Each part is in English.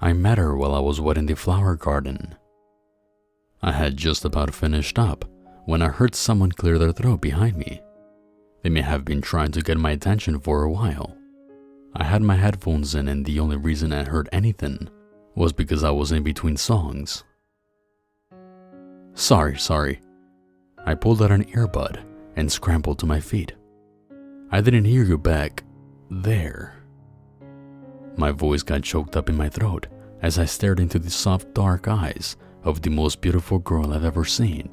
I met her while I was wet in the flower garden. I had just about finished up when I heard someone clear their throat behind me. They may have been trying to get my attention for a while. I had my headphones in and the only reason I heard anything was because I was in between songs. Sorry. I pulled out an earbud and scrambled to my feet. I didn't hear you back there. My voice got choked up in my throat as I stared into the soft dark eyes of the most beautiful girl I've ever seen.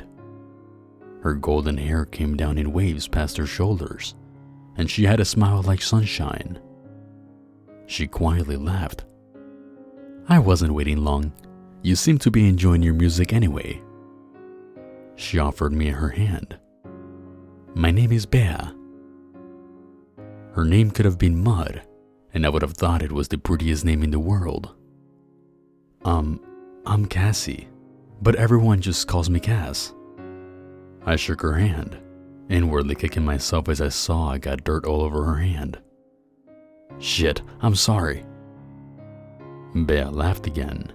Her golden hair came down in waves past her shoulders, and she had a smile like sunshine. She quietly laughed. I wasn't waiting long. You seem to be enjoying your music anyway. She offered me her hand. My name is Bea. Her name could have been Mud, and I would have thought it was the prettiest name in the world. I'm Cassie, but everyone just calls me Cass. I shook her hand, inwardly kicking myself as I saw I got dirt all over her hand. Shit, I'm sorry. Bea laughed again,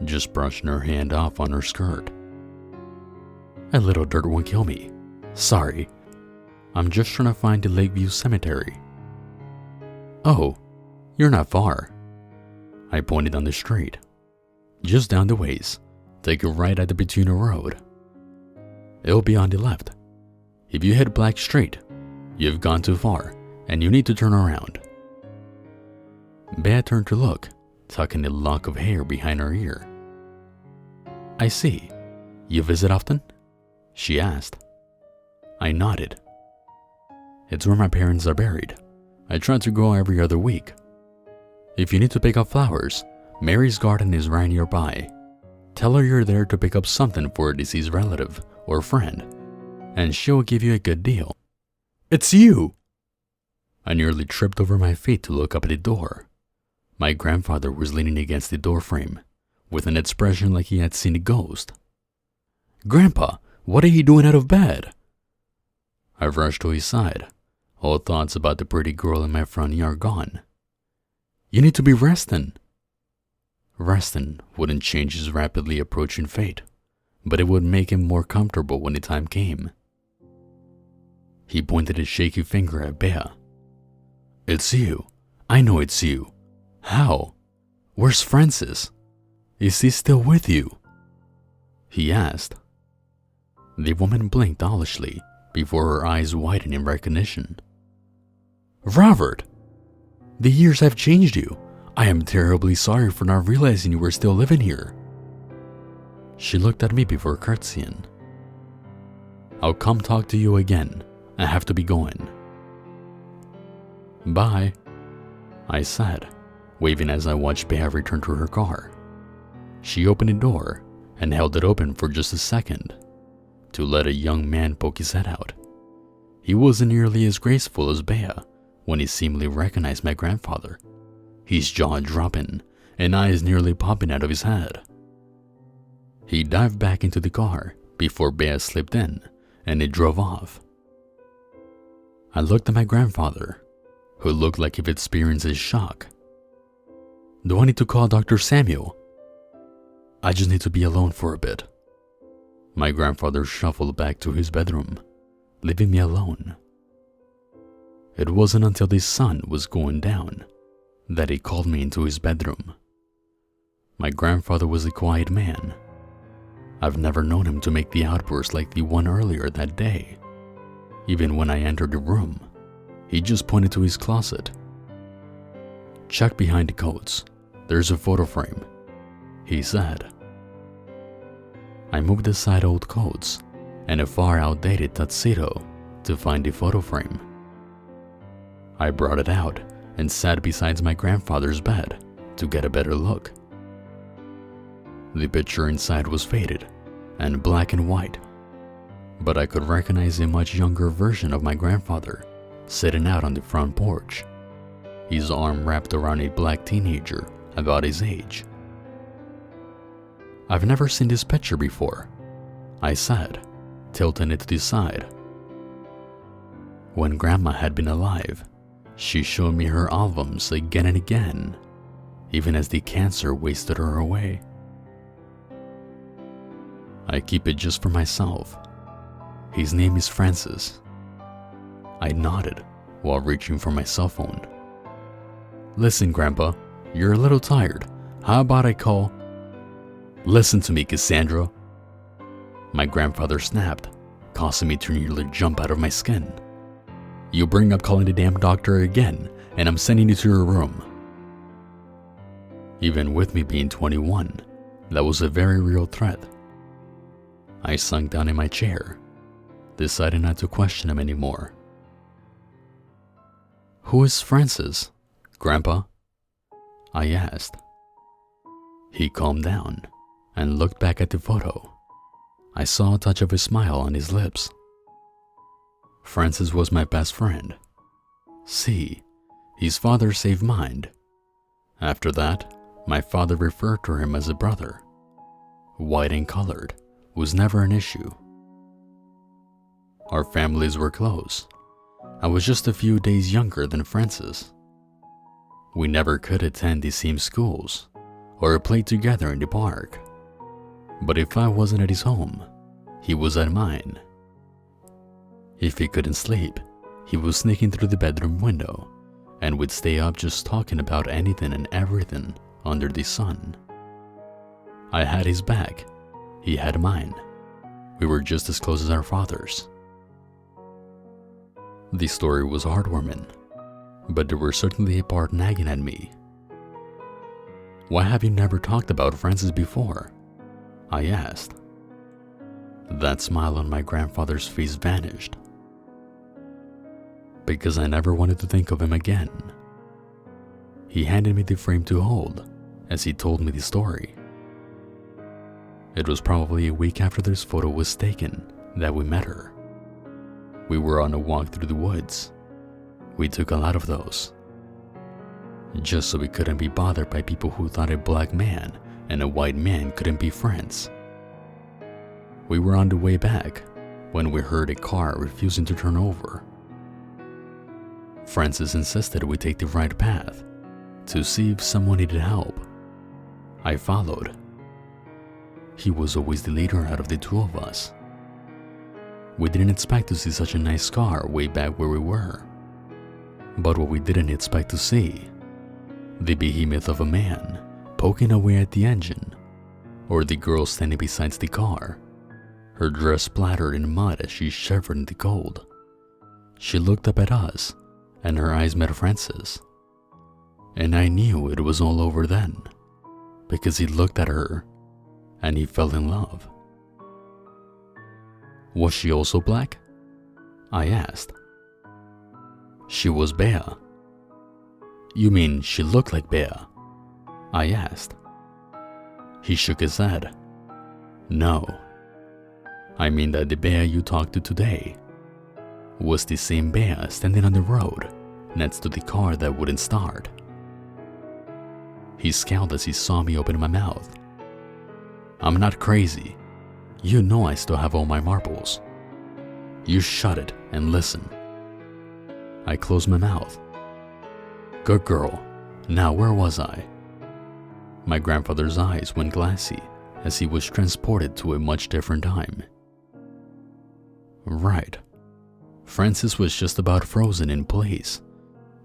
just brushing her hand off on her skirt. A little dirt won't kill me. Sorry. I'm just trying to find the Lakeview Cemetery. Oh, you're not far. I pointed down the street. Just down the ways. Take a right at the Petuna Road. It'll be on the left. If you head Black Street, you've gone too far and you need to turn around. Bea turned to look, tucking a lock of hair behind her ear. I see. You visit often? She asked. I nodded. It's where my parents are buried. I try to go every other week. If you need to pick up flowers, Mary's garden is right nearby. Tell her you're there to pick up something for a deceased relative or friend, and she'll give you a good deal. It's you! I nearly tripped over my feet to look up at the door. My grandfather was leaning against the doorframe, with an expression like he had seen a ghost. Grandpa, what are you doing out of bed? I rushed to his side, all thoughts about the pretty girl in my front yard gone. You need to be resting. Resting wouldn't change his rapidly approaching fate, but it would make him more comfortable when the time came. He pointed a shaky finger at Bea. It's you. I know it's you. How? Where's Francis? Is he still with you? He asked. The woman blinked owlishly before her eyes widened in recognition. Robert! The years have changed you. I am terribly sorry for not realizing you were still living here. She looked at me before curtsying. I'll come talk to you again. I have to be going. Bye, I said, waving as I watched Bea return to her car. She opened the door and held it open for just a second to let a young man poke his head out. He wasn't nearly as graceful as Bea when he seemingly recognized my grandfather, his jaw dropping and eyes nearly popping out of his head. He dived back into the car before Bea slipped in and it drove off. I looked at my grandfather, who looked like he'd experienced a shock. Do I need to call Dr. Samuel? I just need to be alone for a bit. My grandfather shuffled back to his bedroom, leaving me alone. It wasn't until the sun was going down that he called me into his bedroom. My grandfather was a quiet man. I've never known him to make the outburst like the one earlier that day. Even when I entered the room, he just pointed to his closet. Check behind the coats. There's a photo frame, he said. I moved aside old coats and a far outdated tuxedo to find the photo frame. I brought it out and sat beside my grandfather's bed to get a better look. The picture inside was faded and black and white, but I could recognize a much younger version of my grandfather sitting out on the front porch, his arm wrapped around a black teenager about his age. I've never seen this picture before, I said, tilting it to the side. When Grandma had been alive, she showed me her albums again and again, even as the cancer wasted her away. I keep it just for myself. His name is Francis. I nodded while reaching for my cell phone. Listen, Grandpa, you're a little tired. How about I call? Listen to me, Cassandra. My grandfather snapped, causing me to nearly jump out of my skin. You bring up calling the damn doctor again, and I'm sending you to your room. Even with me being 21, that was a very real threat. I sunk down in my chair, deciding not to question him anymore. Who is Francis, Grandpa? I asked. He calmed down and looked back at the photo. I saw a touch of a smile on his lips. Francis was my best friend. See, his father saved mine. After that, my father referred to him as a brother. White and colored was never an issue. Our families were close. I was just a few days younger than Francis. We never could attend the same schools or play together in the park. But if I wasn't at his home, he was at mine. If he couldn't sleep, he was sneaking through the bedroom window and would stay up just talking about anything and everything under the sun. I had his back, he had mine. We were just as close as our fathers. The story was heartwarming, but there were certainly a part nagging at me. Why have you never talked about Francis before? I asked. That smile on my grandfather's face vanished. Because I never wanted to think of him again. He handed me the frame to hold as he told me the story. It was probably a week after this photo was taken that we met her. We were on a walk through the woods. We took a lot of those. Just so we couldn't be bothered by people who thought a black man and a white man couldn't be friends. We were on the way back when we heard a car refusing to turn over. Francis insisted we take the right path to see if someone needed help. I followed. He was always the leader out of the two of us. We didn't expect to see such a nice car way back where we were. But what we didn't expect to see, the behemoth of a man poking away at the engine, or the girl standing beside the car, her dress splattered in mud as she shivered in the cold. She looked up at us, and her eyes met Francis. And I knew it was all over then, because he looked at her, and he fell in love. Was she also black? I asked. She was Bea. You mean she looked like Bea? I asked. He shook his head. No. I mean that the Bea you talked to today was the same Bea standing on the road next to the car that wouldn't start. He scowled as he saw me open my mouth. I'm not crazy. You know I still have all my marbles. You shut it and listen. I closed my mouth. Good girl. Now where was I? My grandfather's eyes went glassy as he was transported to a much different time. Right. Francis was just about frozen in place,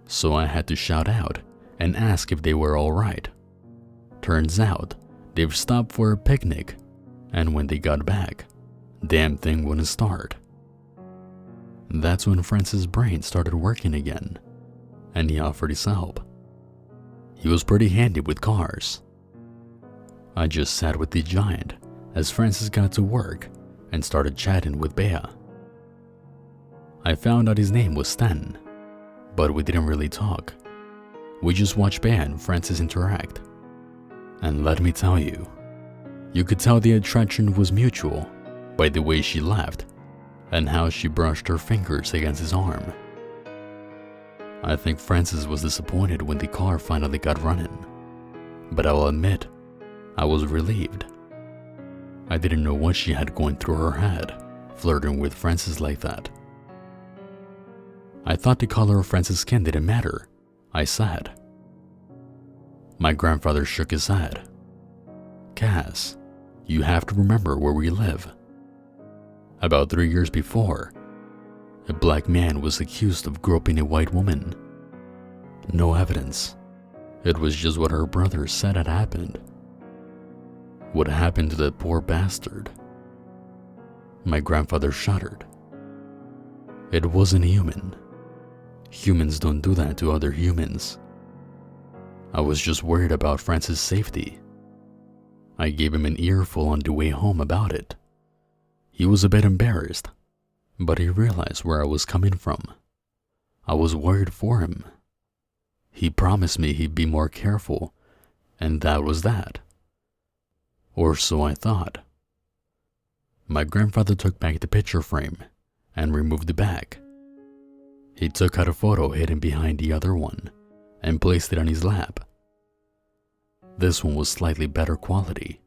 so I had to shout out and ask if they were all right. Turns out, they've stopped for a picnic, and when they got back, damn thing wouldn't start. That's when Francis' brain started working again, and he offered his help. He was pretty handy with cars. I just sat with the giant as Francis got to work and started chatting with Bea. I found out his name was Stan, but we didn't really talk. We just watched Bea and Francis interact. And let me tell you, you could tell the attraction was mutual by the way she laughed and how she brushed her fingers against his arm. I think Francis was disappointed when the car finally got running, but I'll admit, I was relieved. I didn't know what she had going through her head, flirting with Francis like that. I thought the color of Francis' skin didn't matter, I said. My grandfather shook his head. Cass, you have to remember where we live. About 3 years before, a black man was accused of groping a white woman. No evidence. It was just what her brother said had happened. What happened to that poor bastard? My grandfather shuddered. It wasn't human. Humans don't do that to other humans. I was just worried about Francis' safety. I gave him an earful on the way home about it. He was a bit embarrassed, but he realized where I was coming from. I was worried for him. He promised me he'd be more careful, and that was that. Or so I thought. My grandfather took back the picture frame and removed the back. He took out a photo hidden behind the other one and placed it on his lap. This one was slightly better quality.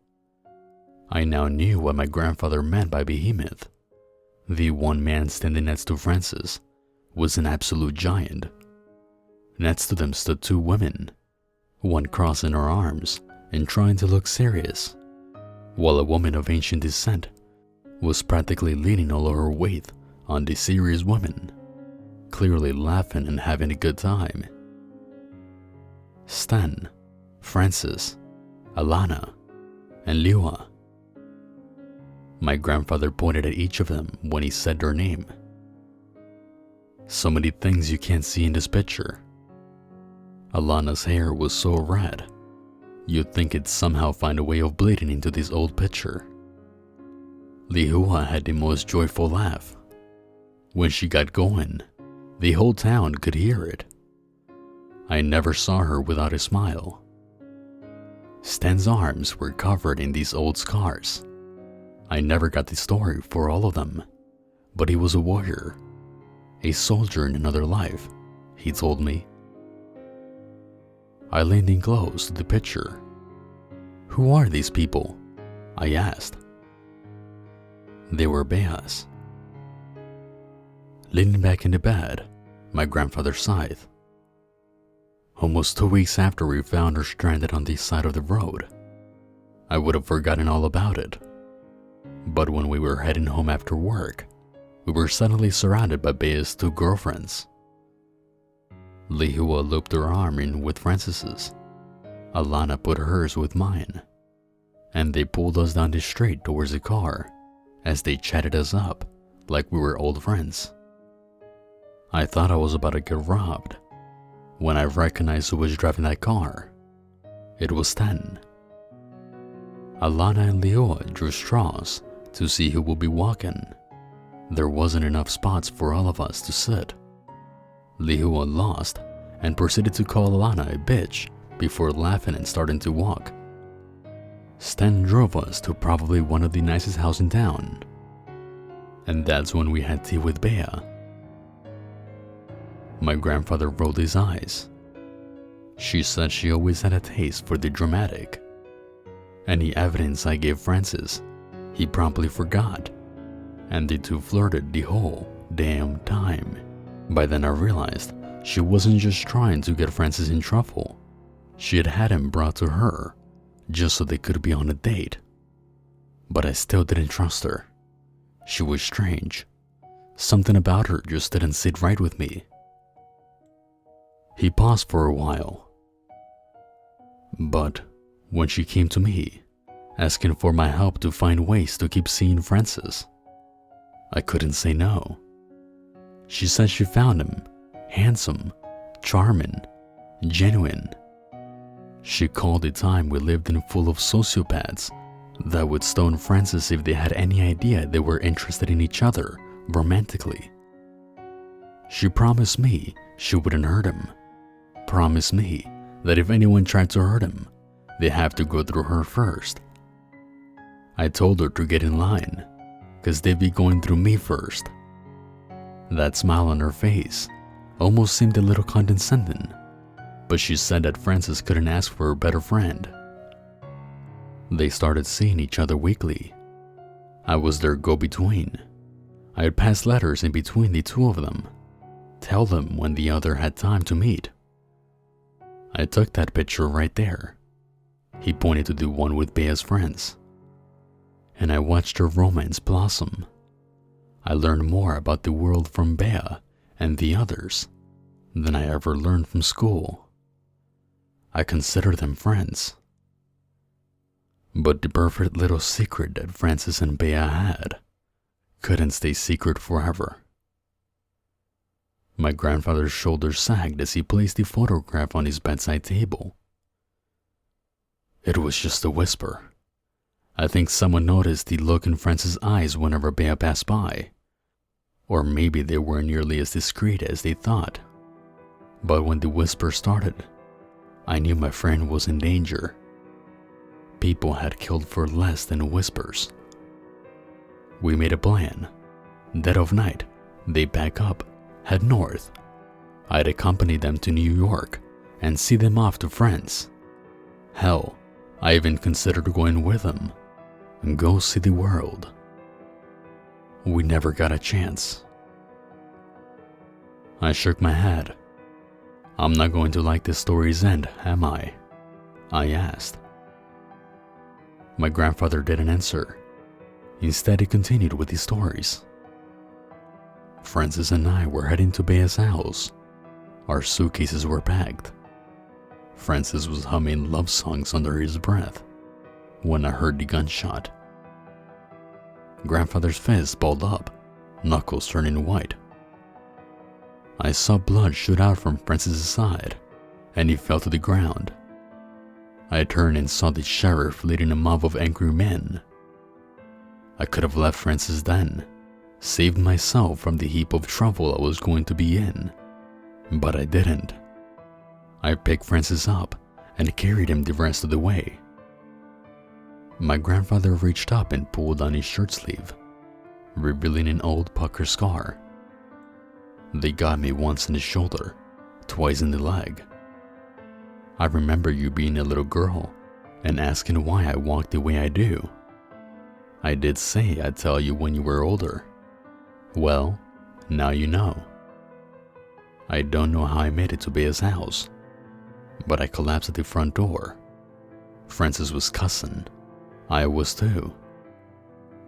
I now knew what my grandfather meant by behemoth. The one man standing next to Francis was an absolute giant. Next to them stood 2 women, one crossing her arms and trying to look serious, while a woman of ancient descent was practically leaning all of her weight on the serious woman, clearly laughing and having a good time. Stan, Francis, Alana, and Liua. My grandfather pointed at each of them when he said their name. So many things you can't see in this picture. Alana's hair was so red, you'd think it'd somehow find a way of bleeding into this old picture. Liua had the most joyful laugh. When she got going, the whole town could hear it. I never saw her without a smile. Stan's arms were covered in these old scars. I never got the story for all of them, but he was a warrior, a soldier in another life, he told me. I leaned in close to the picture. Who are these people? I asked. They were Beas. Leaning back in the bed, my grandfather sighed. Almost 2 weeks after we found her stranded on the side of the road, I would have forgotten all about it. But when we were heading home after work, we were suddenly surrounded by Bea's 2 girlfriends. Liua looped her arm in with Francis's. Alana put hers with mine, and they pulled us down the street towards the car as they chatted us up like we were old friends. I thought I was about to get robbed when I recognized who was driving that car. It was Stan. Alana and Liua drew straws to see who would be walking. There wasn't enough spots for all of us to sit. Liua lost and proceeded to call Alana a bitch before laughing and starting to walk. Stan drove us to probably one of the nicest houses in town. And that's when we had tea with Bea. My grandfather rolled his eyes. She said she always had a taste for the dramatic. Any evidence I gave Francis, he promptly forgot, and the 2 flirted the whole damn time. By then I realized she wasn't just trying to get Francis in trouble. She had him brought to her just so they could be on a date. But I still didn't trust her. She was strange. Something about her just didn't sit right with me. He paused for a while. But when she came to me, asking for my help to find ways to keep seeing Francis, I couldn't say no. She said she found him handsome, charming, genuine. She called the time we lived in full of sociopaths that would stone Francis if they had any idea they were interested in each other romantically. She promised me she wouldn't hurt him. Promised me that if anyone tried to hurt him, they have to go through her first. I told her to get in line, cause they'd be going through me first. That smile on her face almost seemed a little condescending, but she said that Francis couldn't ask for a better friend. They started seeing each other weekly. I was their go-between. I would pass letters in between the 2 of them, tell them when the other had time to meet. I took that picture right there. He pointed to the one with Bea's friends. And I watched her romance blossom. I learned more about the world from Bea and the others than I ever learned from school. I consider them friends. But the perfect little secret that Francis and Bea had couldn't stay secret forever. My grandfather's shoulders sagged as he placed the photograph on his bedside table. It was just a whisper. I think someone noticed the look in Francis' eyes whenever Bea passed by. Or maybe they weren't nearly as discreet as they thought. But when the whisper started, I knew my friend was in danger. People had killed for less than whispers. We made a plan. Dead of night, they'd pack up, head north. I'd accompany them to New York and see them off to France. Hell, I even considered going with them and go see the world. We never got a chance. I shook my head. I'm not going to like this story's end, am I? I asked. My grandfather didn't answer. Instead, he continued with his stories. Francis and I were heading to Bea's house. Our suitcases were packed. Francis was humming love songs under his breath when I heard the gunshot. Grandfather's fist balled up, knuckles turning white. I saw blood shoot out from Francis' side, and he fell to the ground. I turned and saw the sheriff leading a mob of angry men. I could have left Francis then, saved myself from the heap of trouble I was going to be in, but I didn't. I picked Francis up and carried him the rest of the way. My grandfather reached up and pulled on his shirt sleeve, revealing an old pucker scar. They got me once in the shoulder, twice in the leg. I remember you being a little girl and asking why I walked the way I do. I did say I'd tell you when you were older. Well, now you know. I don't know how I made it to Bea's house, but I collapsed at the front door. Francis was cussing. I was too.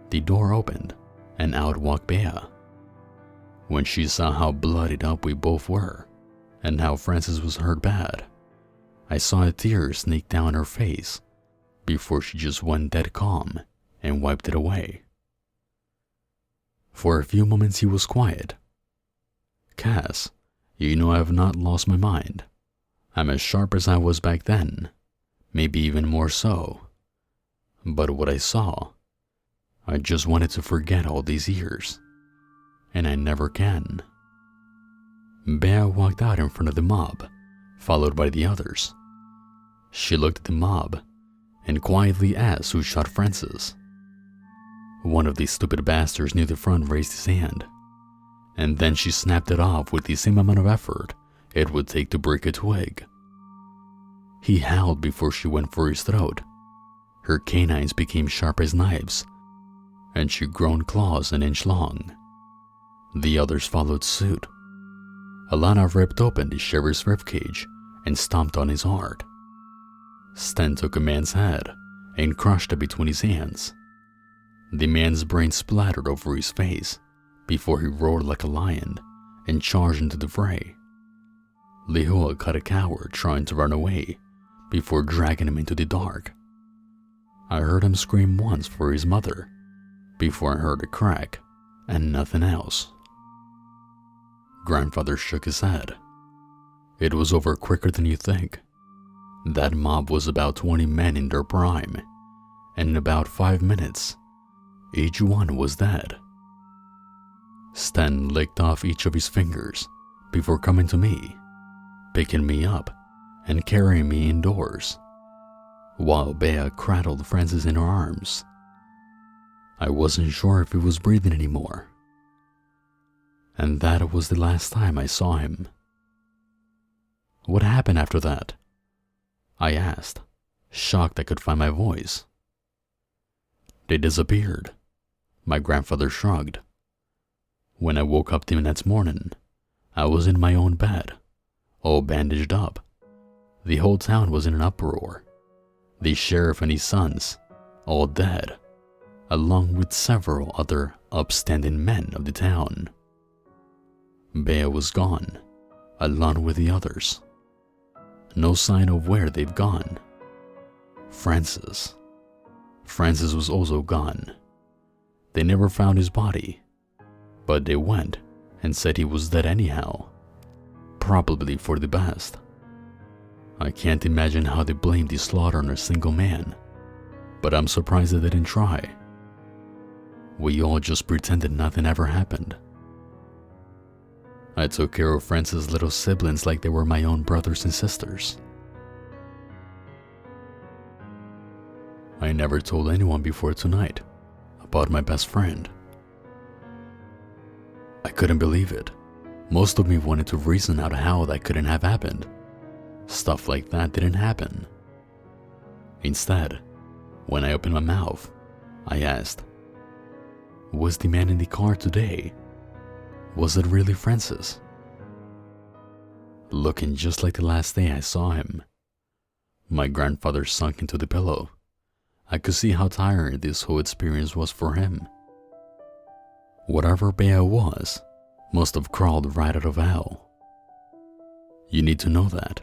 The door opened, and out walked Bea. When she saw how bloodied up we both were, and how Francis was hurt bad, I saw a tear sneak down her face before she just went dead calm and wiped it away. For a few moments he was quiet. Cass, you know I have not lost my mind. I'm as sharp as I was back then, maybe even more so. But what I saw, I just wanted to forget all these years, and I never can. Bea walked out in front of the mob, followed by the others. She looked at the mob and quietly asked who shot Francis. One of these stupid bastards near the front raised his hand, and then she snapped it off with the same amount of effort it would take to break a twig. He howled before she went for his throat. Her canines became sharp as knives, and she grown claws an inch long. The others followed suit. Alana ripped open the sheriff's ribcage and stomped on his heart. Sten took a man's head and crushed it between his hands. The man's brain splattered over his face before he roared like a lion and charged into the fray. Lihua caught a coward trying to run away before dragging him into the dark. I heard him scream once for his mother before I heard a crack and nothing else. Grandfather shook his head. It was over quicker than you think. That mob was about 20 men in their prime, and in about 5 minutes, each one was dead. Sten licked off each of his fingers before coming to me, picking me up and carrying me indoors, while Bea cradled Francis in her arms. I wasn't sure if he was breathing anymore. And that was the last time I saw him. What happened after that? I asked, shocked I could find my voice. They disappeared. My grandfather shrugged. When I woke up the next morning, I was in my own bed, all bandaged up. The whole town was in an uproar. The sheriff and his sons, all dead, along with several other upstanding men of the town. Bea was gone, along with the others. No sign of where they've gone. Francis was also gone. They never found his body, but they went and said he was dead anyhow, probably for the best. I can't imagine how they blamed the slaughter on a single man, but I'm surprised they didn't try. We all just pretended nothing ever happened. I took care of Francis' little siblings like they were my own brothers and sisters. I never told anyone before tonight about my best friend. I couldn't believe it. Most of me wanted to reason out how that couldn't have happened. Stuff like that didn't happen. Instead, when I opened my mouth, I asked, "Was the man in the car today? Was it really Francis?" Looking just like the last day I saw him. My grandfather sunk into the pillow. I could see how tiring this whole experience was for him. Whatever Bea was, must have crawled right out of hell. You need to know that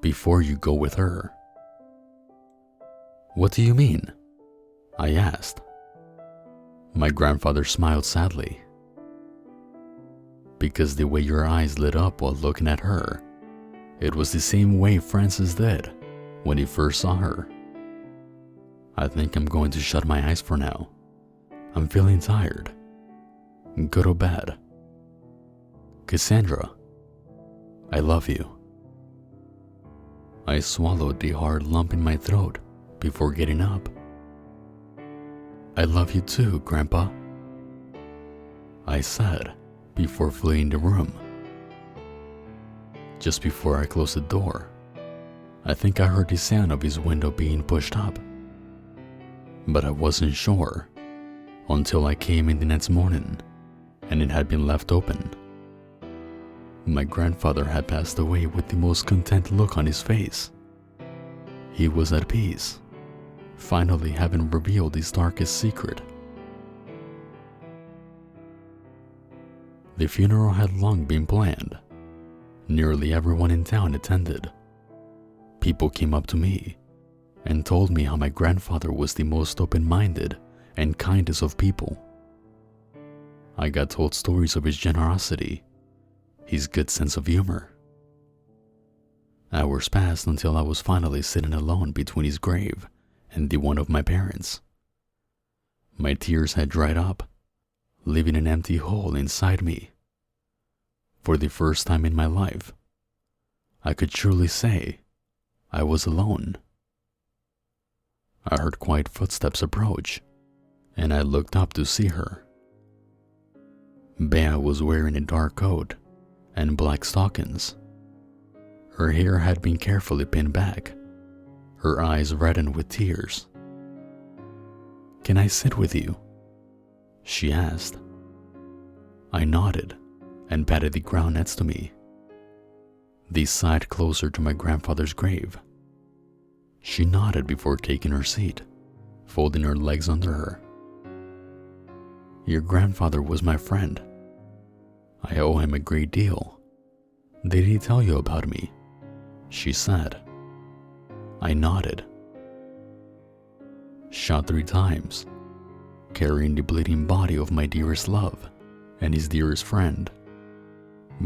before you go with her. "What do you mean?" I asked. My grandfather smiled sadly. "Because the way your eyes lit up while looking at her, it was the same way Francis did when he first saw her. I think I'm going to shut my eyes for now. I'm feeling tired. Go to bed. Cassandra, I love you." I swallowed the hard lump in my throat before getting up. "I love you too, Grandpa," I said before fleeing the room. Just before I closed the door, I think I heard the sound of his window being pushed up. But I wasn't sure until I came in the next morning and it had been left open. My grandfather had passed away with the most content look on his face. He was at peace, finally having revealed his darkest secret. The funeral had long been planned. Nearly everyone in town attended. People came up to me and told me how my grandfather was the most open-minded and kindest of people. I got told stories of his generosity, his good sense of humor. Hours passed until I was finally sitting alone between his grave and the one of my parents. My tears had dried up, leaving an empty hole inside me. For the first time in my life, I could truly say I was alone. I heard quiet footsteps approach, and I looked up to see her. Bea was wearing a dark coat and black stockings. Her hair had been carefully pinned back, her eyes reddened with tears. "Can I sit with you?" she asked. I nodded and patted the ground next to me. They sat closer to my grandfather's grave. She nodded before taking her seat, folding her legs under her. "Your grandfather was my friend. I owe him a great deal. Did he tell you about me?" she said. I nodded. Shot 3 times, carrying the bleeding body of my dearest love and his dearest friend.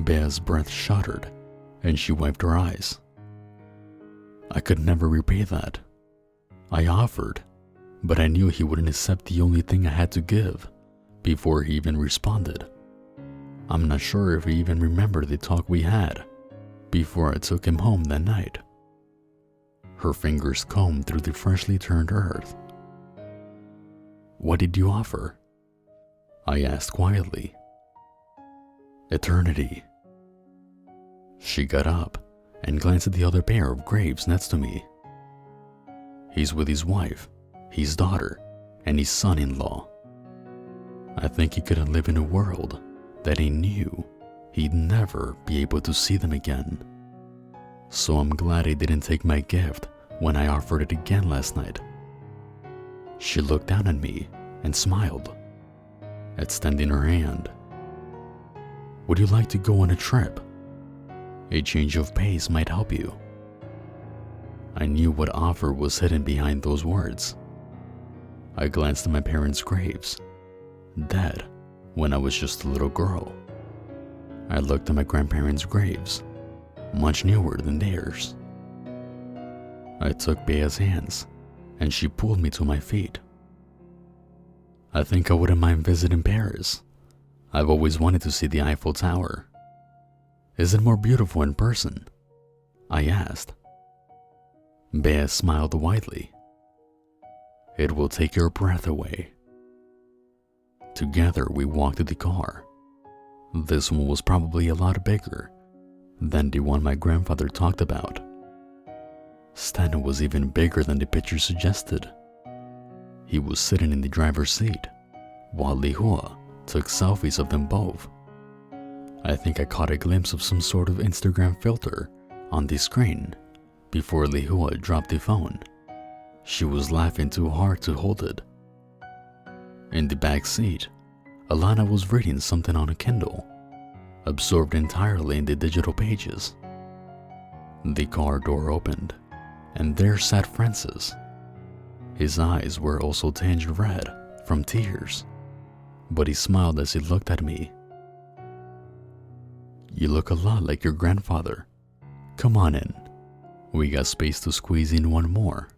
Bea's breath shuddered, and she wiped her eyes. I could never repay that. I offered, but I knew he wouldn't accept the only thing I had to give before he even responded. I'm not sure if he even remembered the talk we had before I took him home that night. Her fingers combed through the freshly turned earth. "What did you offer?" I asked quietly. "Eternity." She got up and glanced at the other pair of graves next to me. He's with his wife, his daughter, and his son-in-law. I think he couldn't live in a world that he knew he'd never be able to see them again. so I'm glad he didn't take my gift when I offered it again last night. She looked down at me and smiled, extending her hand. Would you like to go on a trip? A change of pace might help you. I knew what offer was hidden behind those words. I glanced at my parents' graves, dead when I was just a little girl. I looked at my grandparents' graves, much newer than theirs. I took Bea's hands, and she pulled me to my feet. I think I wouldn't mind visiting Paris. I've always wanted to see the Eiffel Tower. Is it more beautiful in person? I asked. Bea smiled widely. It will take your breath away. Together we walked to the car. This one was probably a lot bigger than the one my grandfather talked about. Stan was even bigger than the picture suggested. He was sitting in the driver's seat, while Lihua took selfies of them both. I think I caught a glimpse of some sort of Instagram filter on the screen before Lihua dropped the phone. She was laughing too hard to hold it. In the back seat, Alana was reading something on a Kindle, absorbed entirely in the digital pages. The car door opened, and there sat Francis. His eyes were also tinged red from tears, but he smiled as he looked at me. You look a lot like your grandfather. Come on in. We got space to squeeze in one more.